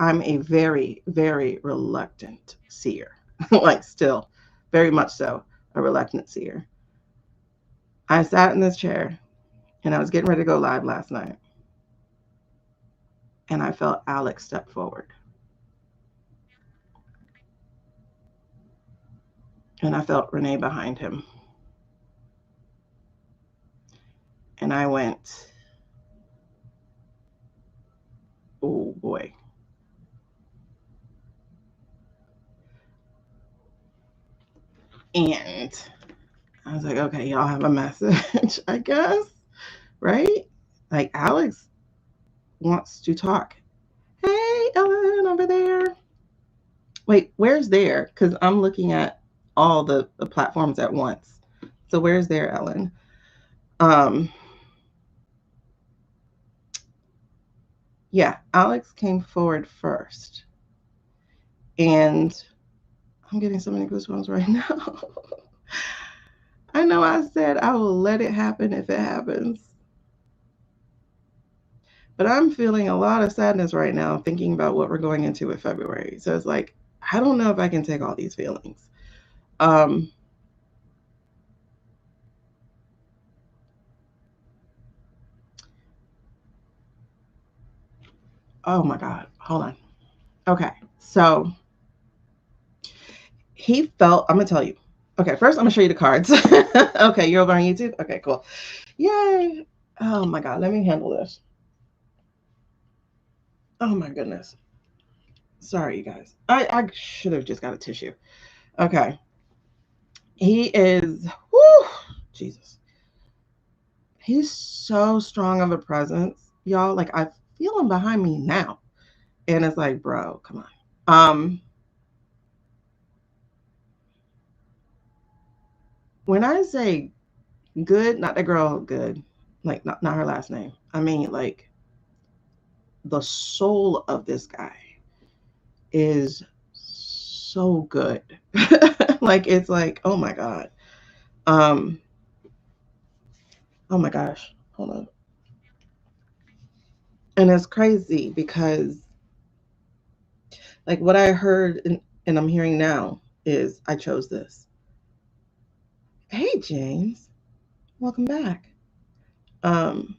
I'm a very, very reluctant seer. Like, still, very much so, a reluctant seer. I sat in this chair and I was getting ready to go live last night, and I felt Alex step forward. And I felt Renee behind him. And I went, oh boy. And I was like, okay, y'all have a message, I guess, right? Like, Alex wants to talk. Hey, Ellen, over there. Wait, where's there? Because I'm looking at all the platforms at once. So where's there, Ellen? Um, yeah, Alex came forward first. And I'm getting so many goosebumps right now. I know I said I will let it happen if it happens. But I'm feeling a lot of sadness right now thinking about what we're going into with February. So it's like, I don't know if I can take all these feelings. Um, oh my God. Hold on. Okay. So he felt, I'm going to tell you. Okay. First, I'm going to show you the cards. Okay. You're over on YouTube? Okay, cool. Yay. Oh my God. Let me handle this. Oh my goodness. Sorry, you guys. I should have just got a tissue. Okay. He is, whoo, Jesus. He's so strong of a presence, y'all. Like, I feel him behind me now. And it's like, bro, come on. When I say good, not the girl good, like not her last name. I mean, like, the soul of this guy is so good. Like, it's like, oh my God. Um, oh my gosh. Hold on. And it's crazy because, like, what I heard and I'm hearing now is I chose this. Hey, James, welcome back. Um,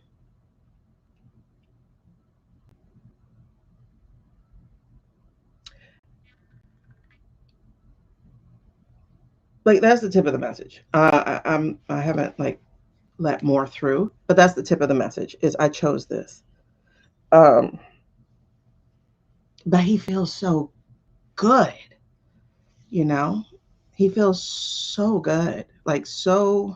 like, that's the tip of the message. I haven't like let more through, but that's the tip of the message is I chose this. Um, but he feels so good, you know. He feels so good, like so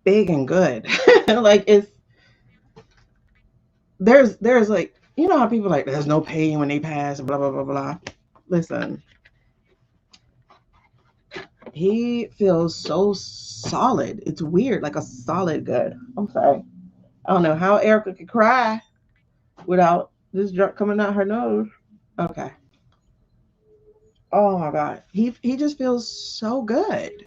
big and good. Like, it's there's like, you know how people like there's no pain when they pass, blah blah blah blah. Listen, he feels so solid. It's weird, like a solid good. I'm sorry. I don't know how Erica could cry without this drunk coming out her nose. Okay. Oh my God. He just feels so good.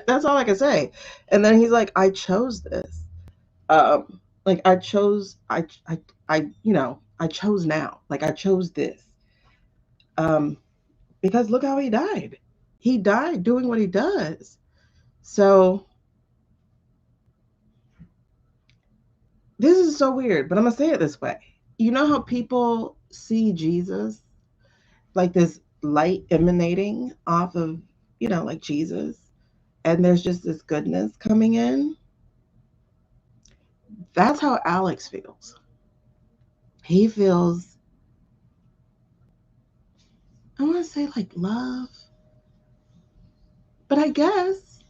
That's all I can say. And then he's like, I chose this. Um, like, I I chose now. Like, I chose this. Um, because look how he died. He died doing what he does. So this is so weird, but I'm gonna say it this way. You know how people see Jesus, like this light emanating off of, like Jesus, and there's just this goodness coming in? That's how Alex feels. He feels, I want to say like love, but I guess,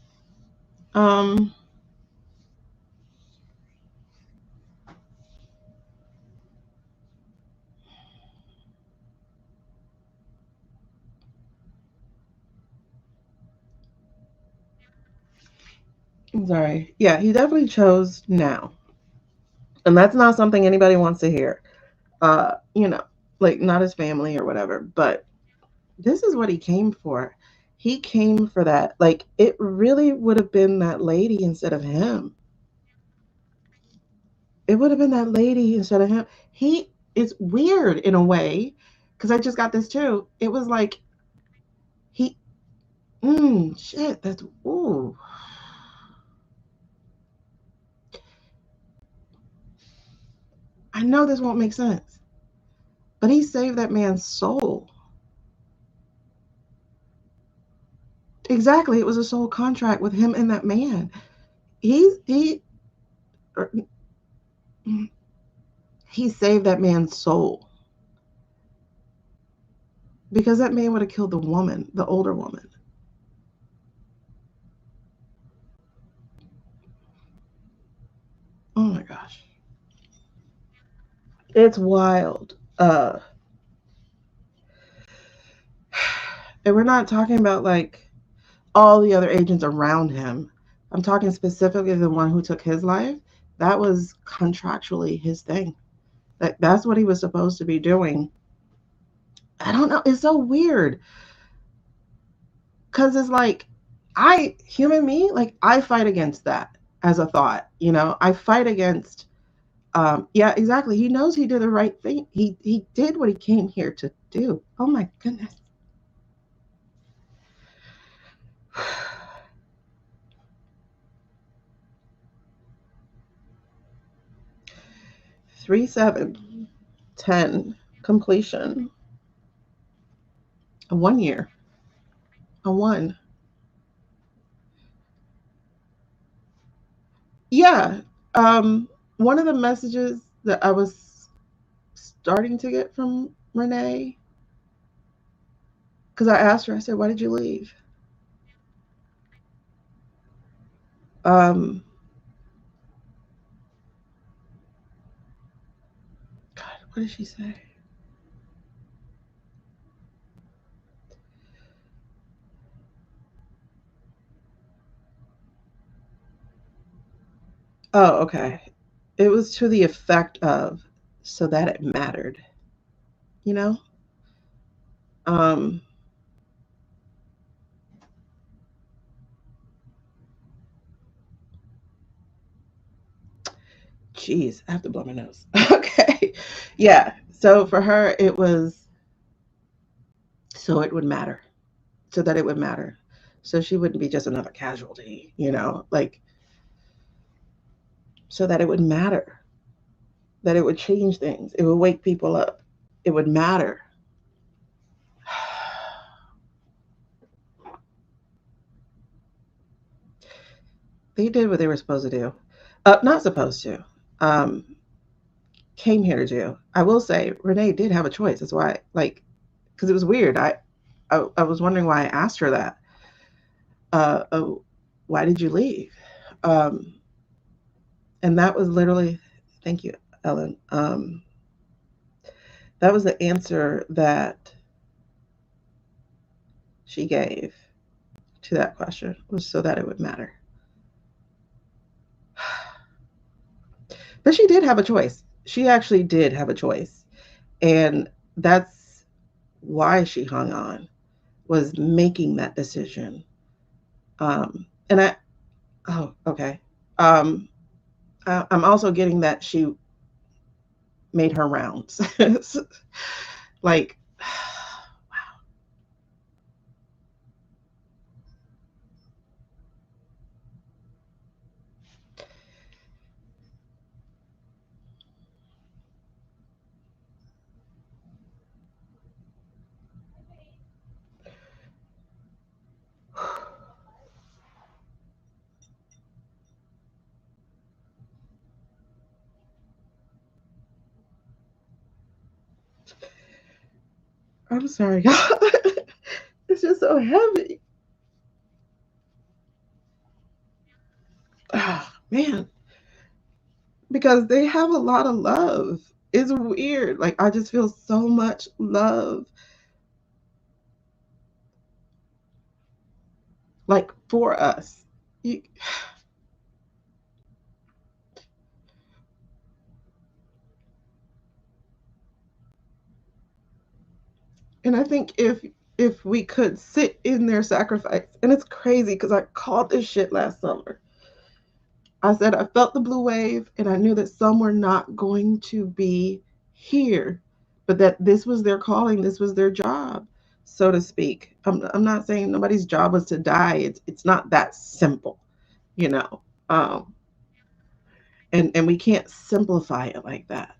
um, I'm sorry. Yeah, he definitely chose now. And that's not something anybody wants to hear. Uh, you know, like not his family or whatever, but this is what he came for. He came for that. Like, it really would have been that lady instead of him. It would have been that lady instead of him. He it's weird in a way, because I just got this too. It was like he, shit, that's, ooh. I know this won't make sense, but he saved that man's soul. Exactly, it was a soul contract with him and that man. He er, he saved that man's soul because that man would have killed the woman, the older woman. Oh my gosh, it's wild. And we're not talking about like all the other agents around him. I'm talking specifically the one who took his life. That was contractually his thing. That's what he was supposed to be doing. I don't know. It's so weird because it's like human me, like I fight against that as a thought. I fight against. Yeah, exactly. He knows he did the right thing. He did what he came here to do. Oh my goodness. 3/7/10 completion. A 1 year. A one. Yeah. Um, One of the messages that I was starting to get from Renee, because I asked her, I said, "Why did you leave?" Um, God, what did she say? Oh, okay. It was to the effect of, so that it mattered, you know? Um, Geez, I have to blow my nose. Okay. Yeah. So for her, it was so it would matter, so that it would matter. So she wouldn't be just another casualty, like, so that it would matter, that it would change things, it would wake people up, it would matter. They did what they were supposed to do. Not supposed to. Um, Came here to do. I will say Renee did have a choice. That's why, like, because it was weird. I was wondering why I asked her that. Oh, why did you leave? Um, and that was literally, thank you, Ellen. That was the answer that she gave to that question, was so that it would matter. But she did have a choice. She actually did have a choice. And that's why she hung on, was making that decision. And oh, okay. Um, I'm also getting that she made her rounds. Like, I'm sorry, y'all. It's just so heavy. Oh, man, because they have a lot of love. It's weird. Like, I just feel so much love, like, for us. You, and I think if we could sit in their sacrifice, and it's crazy because I called this shit last summer. I said I felt the blue wave, and I knew that some were not going to be here, but that this was their calling, this was their job, so to speak. I'm not saying nobody's job was to die. It's not that simple, you know. Um, and we can't simplify it like that,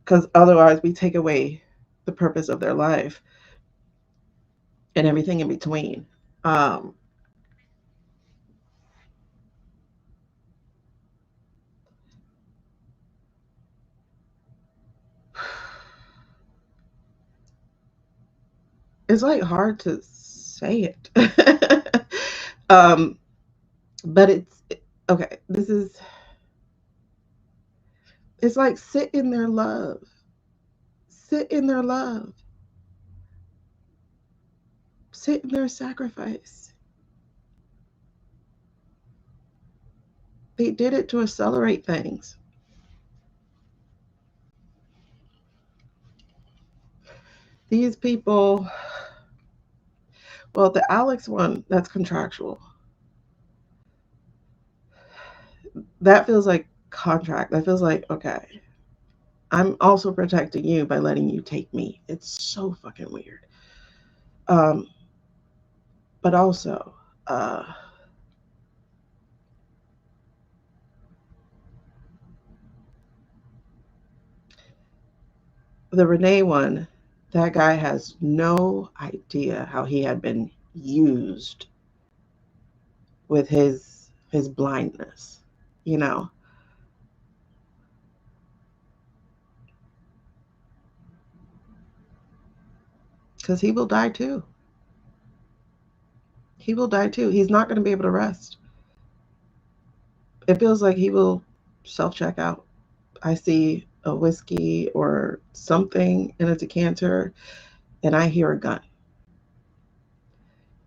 because otherwise we take away the purpose of their life and everything in between. Um, it's like hard to say it. um, but it's okay. It's like sit in their love, sit in their love, sit in their sacrifice. They did it to accelerate things. These people, well, the Alex one, that's contractual. That feels like contract. That feels like, okay, I'm also protecting you by letting you take me. It's so fucking weird. Um, but also, uh, the Renee one, that guy has no idea how he had been used with his blindness, you know, because he will die too. He will die too. He's not going to be able to rest. It feels like he will self check out. I see a whiskey or something in a decanter and I hear a gun.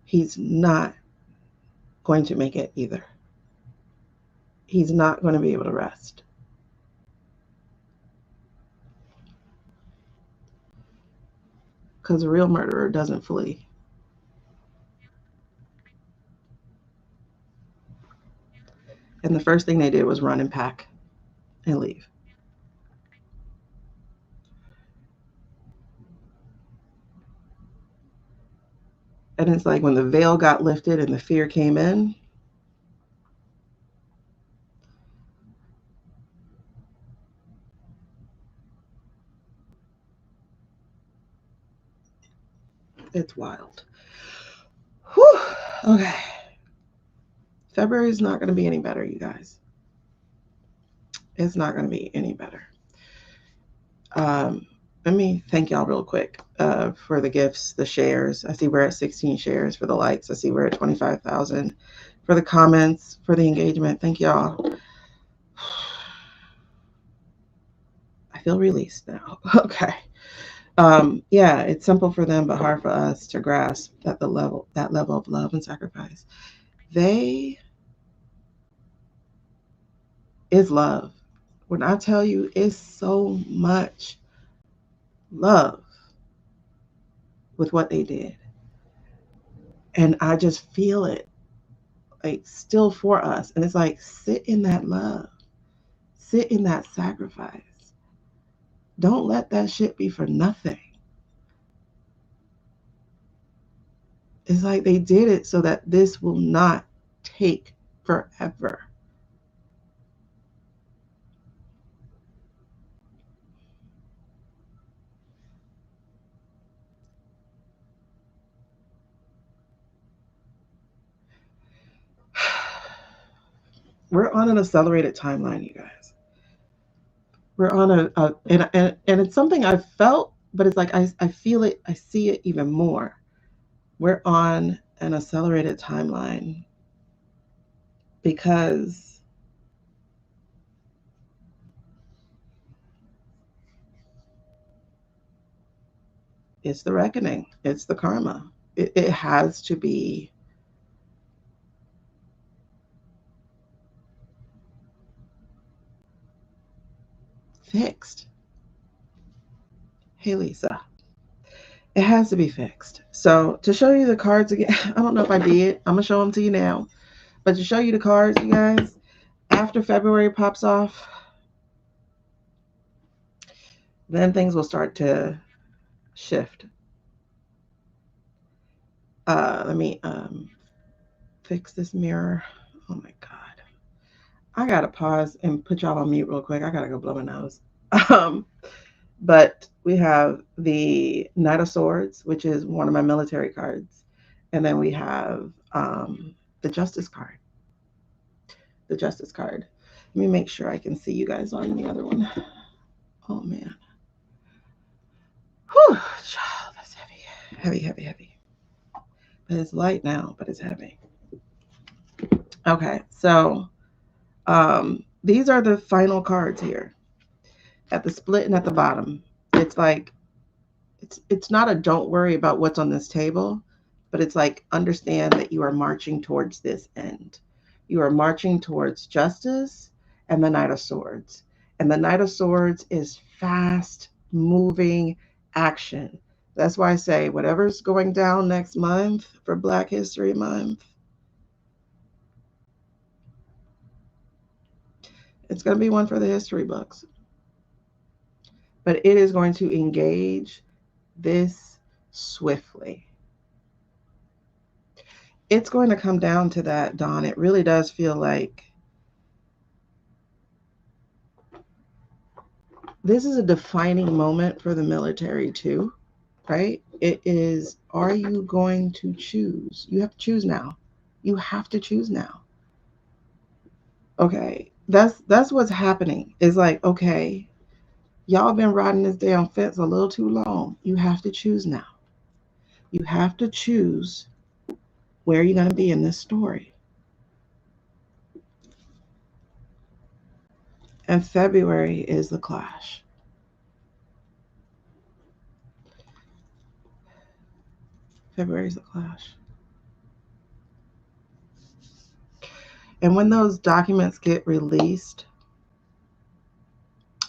He's not going to make it either. He's not going to be able to rest. Because a real murderer doesn't flee. And the first thing they did was run and pack and leave. And it's like when the veil got lifted and the fear came in, it's wild. Whew. Okay. February is not going to be any better, you guys. It's not going to be any better. Um, Let me thank y'all real quick for the gifts, the shares. I see we're at 16 shares. For the likes, I see we're at 25,000. For the comments, for the engagement, thank y'all. I feel released now. Okay. Yeah, it's simple for them, but hard for us to grasp that level of love and sacrifice. They is love. When I tell you it's so much love with what they did. And I just feel it like still for us. And it's like sit in that love. Sit in that sacrifice. Don't let that shit be for nothing. It's like they did it so that this will not take forever. We're on an accelerated timeline, you guys. We're on and it's something I've felt, but it's like I feel it, I see it even more. We're on an accelerated timeline because it's the reckoning, it's the karma. It has to be fixed. Hey, Lisa. It has to be fixed. So to show you the cards again, I don't know if I did. I'm gonna show them to you now. But to show you the cards, you guys, after February pops off, then things will start to shift. Let me fix this mirror. Oh my God. I gotta pause and put y'all on mute real quick. I gotta go blow my nose. Um, but we have the Knight of Swords, which is one of my military cards. And then we have the Justice card. The Justice card. Let me make sure I can see you guys on the other one. Oh man. Whew, child, that's heavy. Heavy, heavy, heavy. But it's light now, but it's heavy. Okay, so these are the final cards here. At the split and at the bottom, it's like it's not a don't worry about what's on this table, but it's like understand that you are marching towards this end. You are marching towards justice and the Knight of Swords. And the Knight of Swords is fast moving action. That's why I say whatever's going down next month for Black History Month, it's going to be one for the history books. But it is going to engage this swiftly. It's going to come down to that, Dawn. It really does feel like this is a defining moment for the military, too, right? It is, are you going to choose? You have to choose now. You have to choose now. Okay. That's what's happening. It's like, okay, y'all been riding this damn fence a little too long. You have to choose now. You have to choose where you're going to be in this story. And February is the clash. February is the clash. And when those documents get released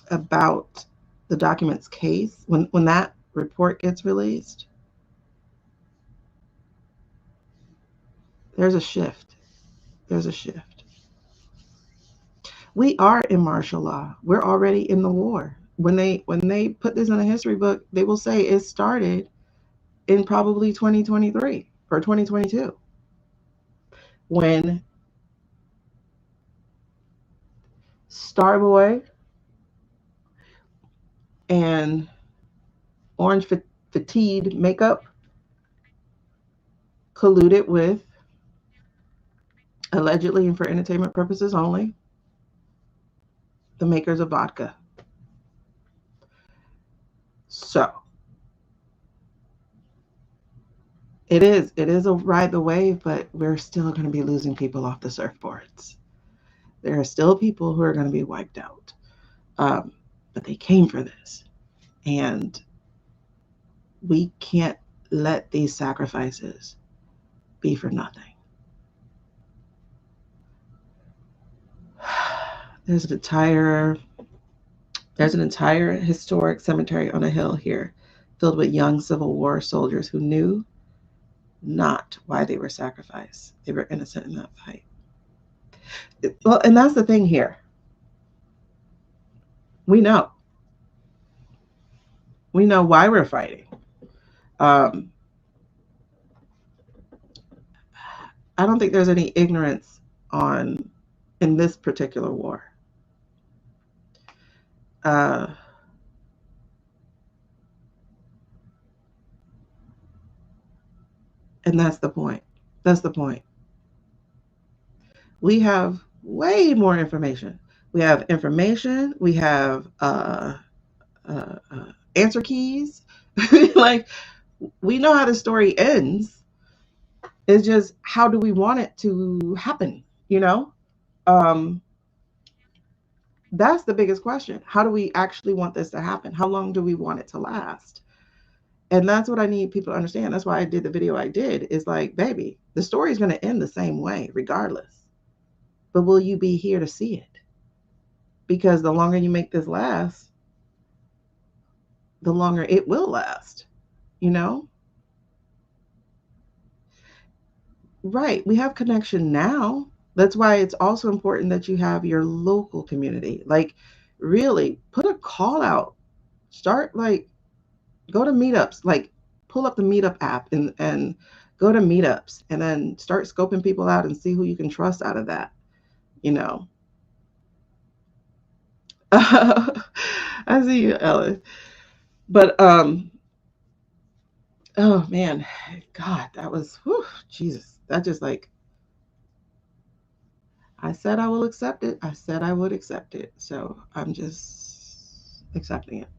about the document's case, when that report gets released, there's a shift. There's a shift. We are in martial law. We're already in the war. When they put this in a history book, they will say it started in probably 2023 or 2022 when Starboy and Orange Fatigued Makeup colluded with, allegedly and for entertainment purposes only, the makers of vodka. So it is a ride the wave, but we're still going to be losing people off the surfboards. There are still people who are going to be wiped out, but they came for this, and we can't let these sacrifices be for nothing. There's an entire historic cemetery on a hill here filled with young Civil War soldiers who knew not why they were sacrificed. They were innocent in that fight. Well, and that's the thing here. We know. We know why we're fighting. Um, I don't think there's any ignorance on in this particular war. Uh, and that's the point. That's the point. We have way more information. We have information. We have answer keys. Like, we know how the story ends. It's just how do we want it to happen? You know, um, that's the biggest question. How do we actually want this to happen? How long do we want it to last? And that's what I need people to understand. That's why I did the video I did. Is like, baby, the story is going to end the same way, regardless. But will you be here to see it? Because the longer you make this last, the longer it will last. You know? Right. We have connection now. That's why it's also important that you have your local community. Like, really put a call out. Start like go to meetups, like pull up the meetup app and go to meetups and then start scoping people out and see who you can trust out of that, you know. I see you, Ellen. But oh man, God, that was whew, Jesus. That just like I said I will accept it. I said I would accept it. So I'm just accepting it.